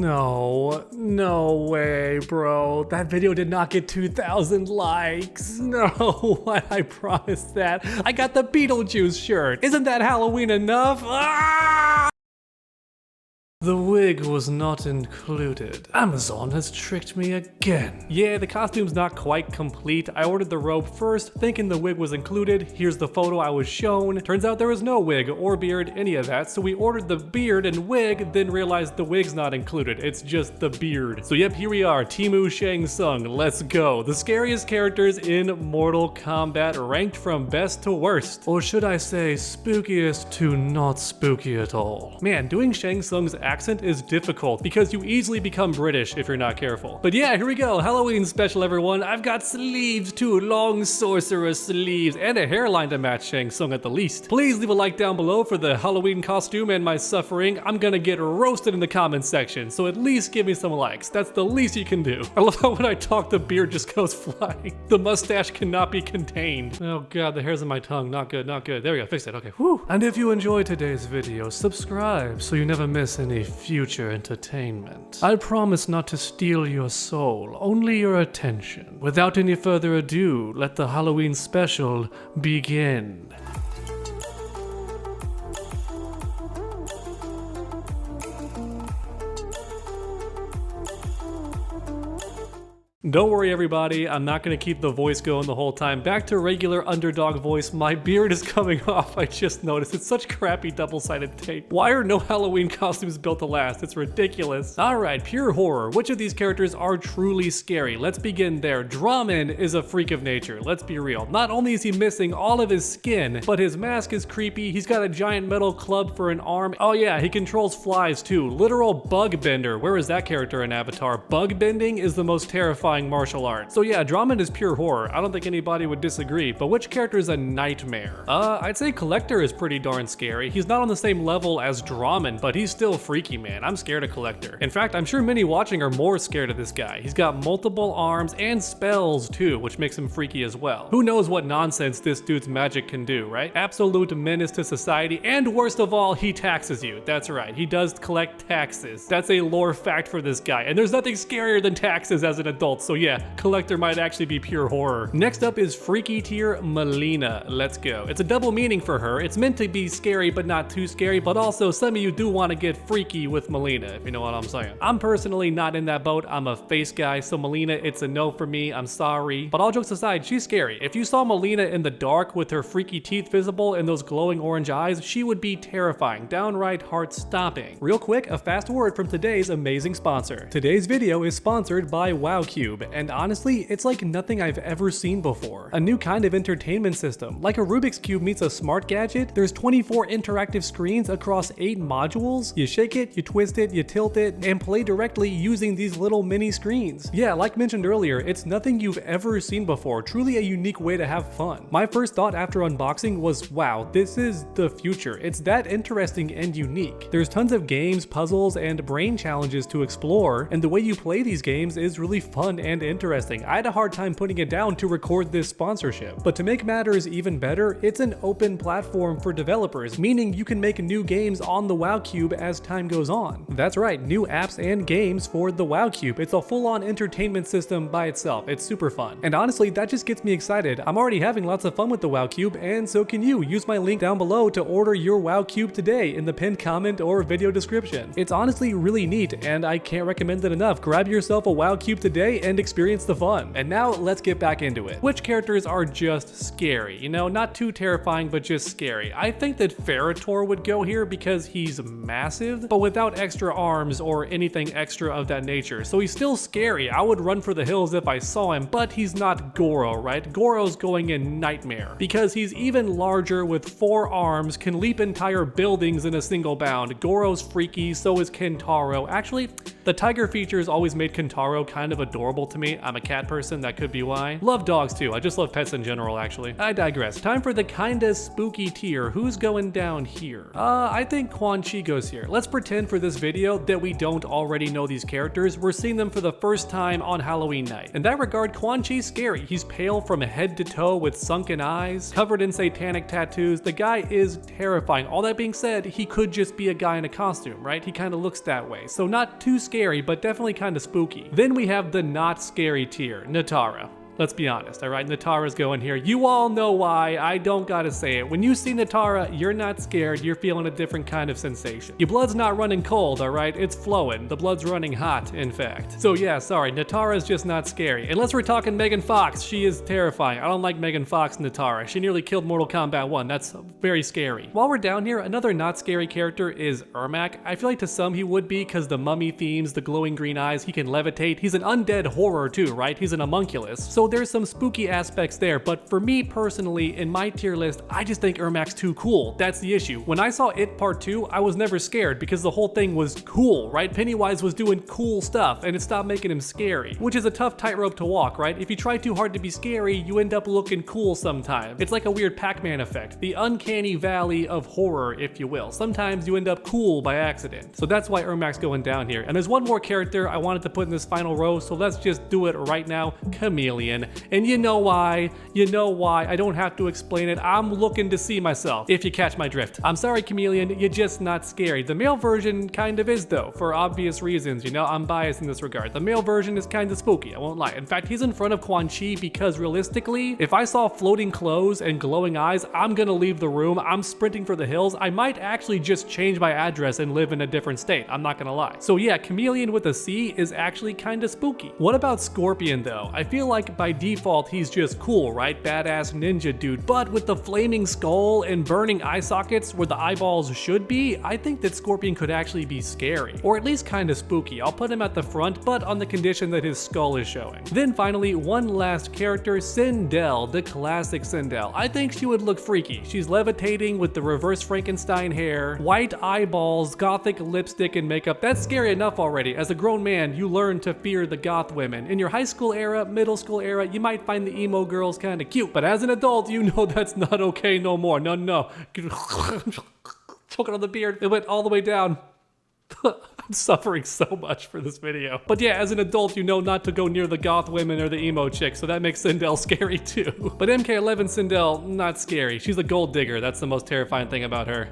No way, bro. That video did not get 2,000 likes. No, why I promised that? I got the Beetlejuice shirt. Isn't that Halloween enough? Ah! The wig was not included. Amazon has tricked me again. Yeah, the costume's not quite complete. I ordered the robe first, thinking the wig was included. Here's the photo I was shown. Turns out there was no wig or beard, any of that. So we ordered the beard and wig, then realized the wig's not included. It's just the beard. So yep, here we are, Temu Shang Tsung. Let's go. The scariest characters in Mortal Kombat, ranked from best to worst. Or should I say, spookiest to not spooky at all. Man, doing Shang Tsung's accent is difficult because you easily become British if you're not careful. But yeah, here we go. Halloween special, everyone. I've got sleeves too, long sorceress sleeves, and a hairline to match Shang Tsung at the least. Please leave a like down below for the Halloween costume and my suffering. I'm gonna get roasted in the comments section, so at least give me some likes. That's the least you can do. I love how when I talk, the beard just goes flying. The mustache cannot be contained. Oh god, the hair's in my tongue. Not good, not good. There we go, fixed it. Okay, whew. And if you enjoyed today's video, subscribe so you never miss any future entertainment. I promise not to steal your soul, only your attention. Without any further ado, let the Halloween special begin. Don't worry everybody, I'm not gonna keep the voice going the whole time. Back to regular underdog voice. My beard is coming off, I just noticed. It's such crappy double-sided tape. Why are no Halloween costumes built to last? It's ridiculous. Alright, pure horror. Which of these characters are truly scary? Let's begin there. Draman is a freak of nature, let's be real. Not only is he missing all of his skin, but his mask is creepy, he's got a giant metal club for an arm. Oh yeah, he controls flies too. Literal bug bender. Where is that character in Avatar? Bug bending is the most terrifying martial art. So yeah, Draman is pure horror. I don't think anybody would disagree, but which character is a nightmare? I'd say Collector is pretty darn scary. He's not on the same level as Draman, but he's still freaky, man. I'm scared of Collector. In fact, I'm sure many watching are more scared of this guy. He's got multiple arms and spells too, which makes him freaky as well. Who knows what nonsense this dude's magic can do, right? Absolute menace to society, and worst of all, he taxes you. That's right, he does collect taxes. That's a lore fact for this guy, and there's nothing scarier than taxes as an adult. So yeah, Collector might actually be pure horror. Next up is freaky tier Mileena. Let's go. It's a double meaning for her. It's meant to be scary but not too scary, but also some of you do want to get freaky with Mileena, if you know what I'm saying. I'm personally not in that boat. I'm a face guy, so Mileena, it's a no for me. I'm sorry. But all jokes aside, she's scary. If you saw Mileena in the dark with her freaky teeth visible and those glowing orange eyes, she would be terrifying, downright heart-stopping. Real quick, a fast word from today's amazing sponsor. Today's video is sponsored by WowCube, and honestly, it's like nothing I've ever seen before. A new kind of entertainment system. Like a Rubik's Cube meets a smart gadget, there's 24 interactive screens across 8 modules. You shake it, you twist it, you tilt it, and play directly using these little mini screens. Yeah, like mentioned earlier, it's nothing you've ever seen before. Truly a unique way to have fun. My first thought after unboxing was, wow, this is the future. It's that interesting and unique. There's tons of games, puzzles, and brain challenges to explore, and the way you play these games is really fun and interesting. I had a hard time putting it down to record this sponsorship. But to make matters even better, it's an open platform for developers, meaning you can make new games on the WowCube as time goes on. That's right, new apps and games for the WowCube. It's a full-on entertainment system by itself. It's super fun. And honestly, that just gets me excited. I'm already having lots of fun with the WowCube, and so can you. Use my link down below to order your WowCube today in the pinned comment or video description. It's honestly really neat, and I can't recommend it enough. Grab yourself a WowCube today and experience the fun. And now let's get back into it. Which characters are just scary? You know, not too terrifying, but just scary. I think that Ferritor would go here because he's massive, but without extra arms or anything extra of that nature. So he's still scary. I would run for the hills if I saw him, but he's not Goro, right? Goro's going in Nightmare because he's even larger with 4 arms, can leap entire buildings in a single bound. Goro's freaky, so is Kentaro. Actually, the tiger features always made Kentaro kind of adorable to me. I'm a cat person, that could be why. Love dogs too, I just love pets in general actually. I digress. Time for the kinda spooky tier. Who's going down here? I think Quan Chi goes here. Let's pretend for this video that we don't already know these characters. We're seeing them for the first time on Halloween night. In that regard, Quan Chi's scary. He's pale from head to toe with sunken eyes, covered in satanic tattoos. The guy is terrifying. All that being said, he could just be a guy in a costume, right? He kind of looks that way. So not too scary scary, but definitely kind of spooky. Then we have the not scary tier, Natara. Let's be honest, all right? Natara's going here. You all know why. I don't gotta say it. When you see Natara, you're not scared. You're feeling a different kind of sensation. Your blood's not running cold, all right? It's flowing. The blood's running hot, in fact. So yeah, sorry, Natara's just not scary. Unless we're talking Megan Fox, she is terrifying. I don't like Megan Fox Natara. She nearly killed Mortal Kombat 1. That's very scary. While we're down here, another not scary character is Ermac. I feel like to some he would be because the mummy themes, the glowing green eyes, he can levitate. He's an undead horror too, right? He's an homunculus. So there's some spooky aspects there, but for me personally, in my tier list, I just think Ermac's too cool. That's the issue. When I saw It Part 2, I was never scared because the whole thing was cool, right? Pennywise was doing cool stuff and it stopped making him scary, which is a tough tightrope to walk, right? If you try too hard to be scary, you end up looking cool sometimes. It's like a weird Pac-Man effect, the uncanny valley of horror, if you will. Sometimes you end up cool by accident. So that's why Ermac's going down here. And there's one more character I wanted to put in this final row, so let's just do it right now. Chameleon. And you know why, I don't have to explain it. I'm looking to see myself, if you catch my drift. I'm sorry, Chameleon, you're just not scary. The male version kind of is though, for obvious reasons, you know, I'm biased in this regard. The male version is kind of spooky, I won't lie. In fact, he's in front of Quan Chi because realistically, if I saw floating clothes and glowing eyes, I'm gonna leave the room, I'm sprinting for the hills. I might actually just change my address and live in a different state, I'm not gonna lie. So yeah, Chameleon with a C is actually kind of spooky. What about Scorpion though? I feel like by default, he's just cool, right? Badass ninja dude. But with the flaming skull and burning eye sockets where the eyeballs should be, I think that Scorpion could actually be scary. Or at least kind of spooky. I'll put him at the front, but on the condition that his skull is showing. Then finally, one last character, Sindel, the classic Sindel. I think she would look freaky. She's levitating with the reverse Frankenstein hair, white eyeballs, gothic lipstick and makeup. That's scary enough already. As a grown man, you learn to fear the goth women. In your high school era, middle school era, you might find the emo girls kind of cute, but as an adult, you know that's not okay no more. No. Choking on the beard. It went all the way down. I'm suffering so much for this video. But yeah, as an adult, you know not to go near the goth women or the emo chicks, so that makes Sindel scary too. But MK11 Sindel, not scary. She's a gold digger. That's the most terrifying thing about her.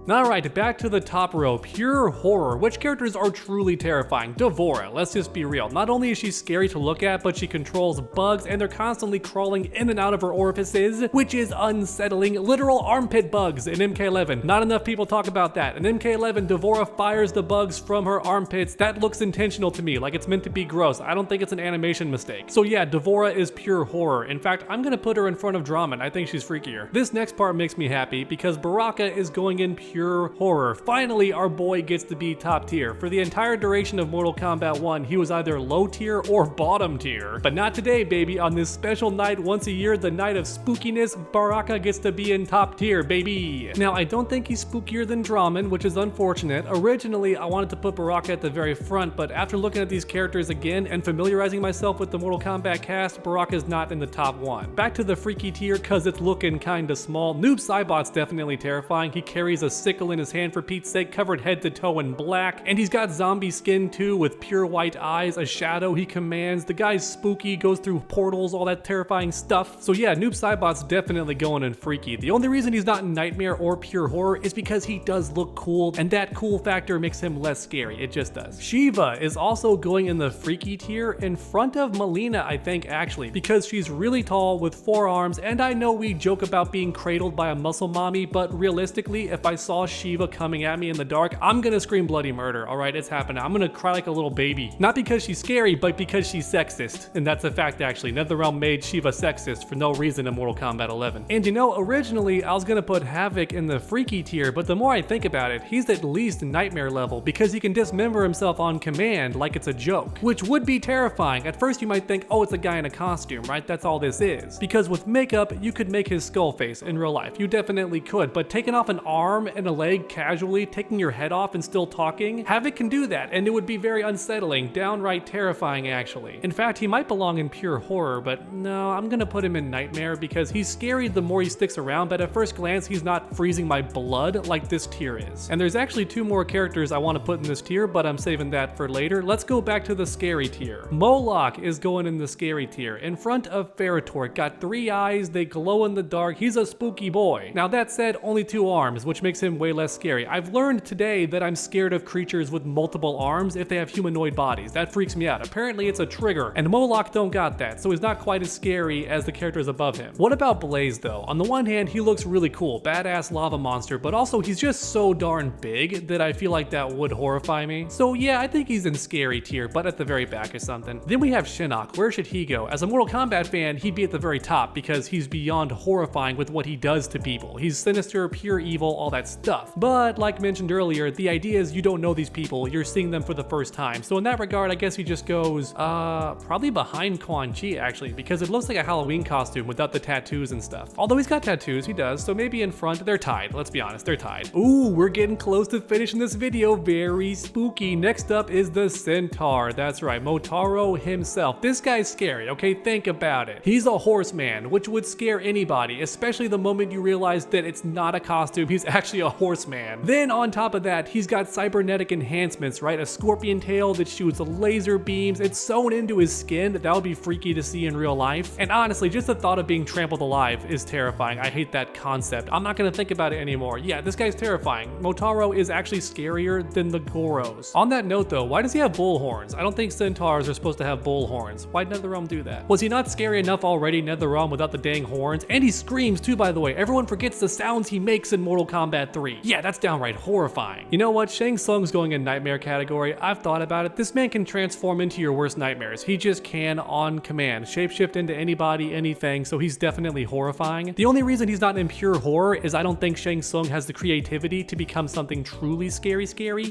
Alright, back to the top row, pure horror. Which characters are truly terrifying? Devora, let's just be real. Not only is she scary to look at, but she controls bugs and they're constantly crawling in and out of her orifices, which is unsettling. Literal armpit bugs in MK11. Not enough people talk about that. In MK11, Devora fires the bugs from her armpits. That looks intentional to me, like it's meant to be gross. I don't think it's an animation mistake. So yeah, Devora is pure horror. In fact, I'm gonna put her in front of Draman. I think she's freakier. This next part makes me happy because Baraka is going in pure horror. Finally, our boy gets to be top tier. For the entire duration of Mortal Kombat 1, he was either low tier or bottom tier. But not today, baby. On this special night once a year, the night of spookiness, Baraka gets to be in top tier, baby. Now, I don't think he's spookier than Draman, which is unfortunate. Originally, I wanted to put Baraka at the very front, but after looking at these characters again and familiarizing myself with the Mortal Kombat cast, Baraka's not in the top one. Back to the freaky tier, cause it's looking kinda small. Noob Saibot's definitely terrifying. He carries a sickle in his hand for Pete's sake, covered head to toe in black, and he's got zombie skin too with pure white eyes, a shadow he commands. The guy's spooky, goes through portals, all that terrifying stuff. So yeah, Noob Saibot's definitely going in freaky. The only reason he's not in nightmare or pure horror is because he does look cool, and that cool factor makes him less scary. It just does. Shiva is also going in the freaky tier in front of Melina, I think, actually, because she's really tall with 4 arms, and I know we joke about being cradled by a muscle mommy, but realistically, if I saw Shiva coming at me in the dark, I'm gonna scream bloody murder, alright? It's happening. I'm gonna cry like a little baby. Not because she's scary, but because she's sexist. And that's a fact, actually. NetherRealm made Shiva sexist for no reason in Mortal Kombat 11. And you know, originally, I was gonna put Havoc in the freaky tier, but the more I think about it, he's at least nightmare level because he can dismember himself on command like it's a joke, which would be terrifying. At first, you might think, oh, it's a guy in a costume, right? That's all this is. Because with makeup, you could make his skull face in real life. You definitely could, but taking off an arm and a leg casually, taking your head off and still talking, Havoc can do that, and it would be very unsettling, downright terrifying actually. In fact, he might belong in pure horror, but no, I'm gonna put him in nightmare because he's scary the more he sticks around, but at first glance, he's not freezing my blood like this tier is. And there's actually 2 more characters I want to put in this tier, but I'm saving that for later. Let's go back to the scary tier. Moloch is going in the scary tier, in front of Ferrotor. Got 3 eyes, they glow in the dark, he's a spooky boy. Now that said, only 2 arms, which makes him him way less scary. I've learned today that I'm scared of creatures with multiple arms if they have humanoid bodies. That freaks me out. Apparently it's a trigger, and Moloch don't got that, so he's not quite as scary as the characters above him. What about Blaze though? On the one hand, he looks really cool, badass lava monster, but also he's just so darn big that I feel like that would horrify me. So yeah, I think he's in scary tier, but at the very back or something. Then we have Shinnok. Where should he go? As a Mortal Kombat fan, he'd be at the very top because he's beyond horrifying with what he does to people. He's sinister, pure evil, all that stuff. But like mentioned earlier, the idea is you don't know these people, you're seeing them for the first time. So in that regard, I guess he just goes, probably behind Quan Chi actually, because it looks like a Halloween costume without the tattoos and stuff. Although he's got tattoos, he does, so maybe in front, they're tied. Let's be honest, they're tied. Ooh, we're getting close to finishing this video. Very spooky. Next up is the Centaur. That's right, Motaro himself. This guy's scary, okay? Think about it. He's a horseman, which would scare anybody, especially the moment you realize that it's not a costume, he's actually a horseman. Then on top of that, he's got cybernetic enhancements, right? A scorpion tail that shoots laser beams. It's sewn into his skin. That would be freaky to see in real life. And honestly, just the thought of being trampled alive is terrifying. I hate that concept. I'm not gonna think about it anymore. Yeah, this guy's terrifying. Motaro is actually scarier than the Goros. On that note though, why does he have bull horns? I don't think centaurs are supposed to have bull horns. Why'd NetherRealm do that? Was he not scary enough already, NetherRealm, without the dang horns? And he screams too, by the way. Everyone forgets the sounds he makes in Mortal Kombat 3. Yeah, that's downright horrifying. You know what? Shang Tsung's going in nightmare category. I've thought about it. This man can transform into your worst nightmares. He just can on command. Shapeshift into anybody, anything, so he's definitely horrifying. The only reason he's not in pure horror is I don't think Shang Tsung has the creativity to become something truly scary.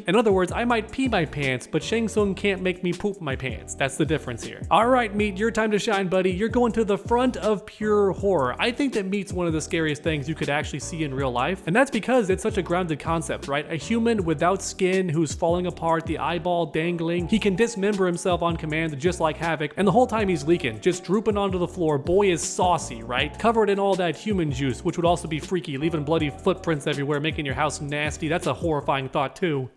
In other words, I might pee my pants, but Shang Tsung can't make me poop my pants. That's the difference here. Alright, Meat, your time to shine, buddy. You're going to the front of pure horror. I think that Meat's one of the scariest things you could actually see in real life, and that's because it's such a grounded concept, right? A human without skin who's falling apart, the eyeball dangling. He can dismember himself on command just like Havoc, and the whole time he's leaking, just drooping onto the floor. Boy is saucy, right? Covered in all that human juice, which would also be freaky, leaving bloody footprints everywhere, making your house nasty. That's a horrifying thought too.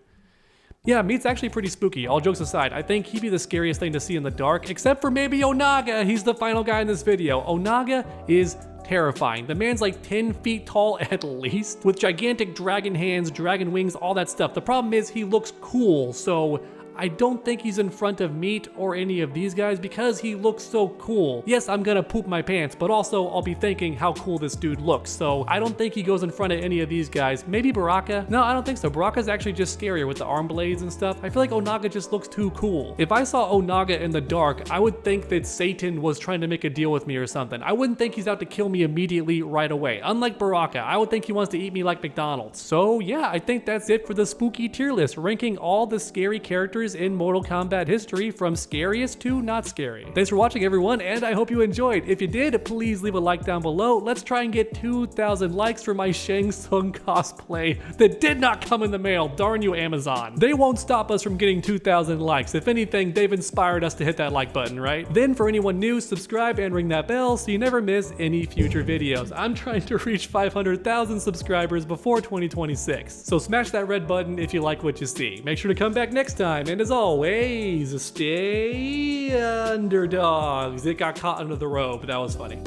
Yeah, Meat's actually pretty spooky. All jokes aside, I think he'd be the scariest thing to see in the dark, except for maybe Onaga. He's the final guy in this video. Onaga is terrifying. The man's like 10 feet tall at least, with gigantic dragon hands, dragon wings, all that stuff. The problem is he looks cool, so I don't think he's in front of Meat or any of these guys because he looks so cool. Yes, I'm gonna poop my pants, but also I'll be thinking how cool this dude looks. So I don't think he goes in front of any of these guys. Maybe Baraka? No, I don't think so. Baraka's actually just scarier with the arm blades and stuff. I feel like Onaga just looks too cool. If I saw Onaga in the dark, I would think that Satan was trying to make a deal with me or something. I wouldn't think he's out to kill me immediately right away. Unlike Baraka, I would think he wants to eat me like McDonald's. So yeah, I think that's it for the spooky tier list, ranking all the scary characters in Mortal Kombat history from scariest to not scary. Thanks for watching, everyone, and I hope you enjoyed. If you did, please leave a like down below. Let's try and get 2,000 likes for my Shang Tsung cosplay that did not come in the mail. Darn you, Amazon. They won't stop us from getting 2,000 likes. If anything, they've inspired us to hit that like button, right? Then for anyone new, subscribe and ring that bell so you never miss any future videos. I'm trying to reach 500,000 subscribers before 2026. So smash that red button if you like what you see. Make sure to come back next time, and as always, stay underdogs. It got caught under the rope. That was funny.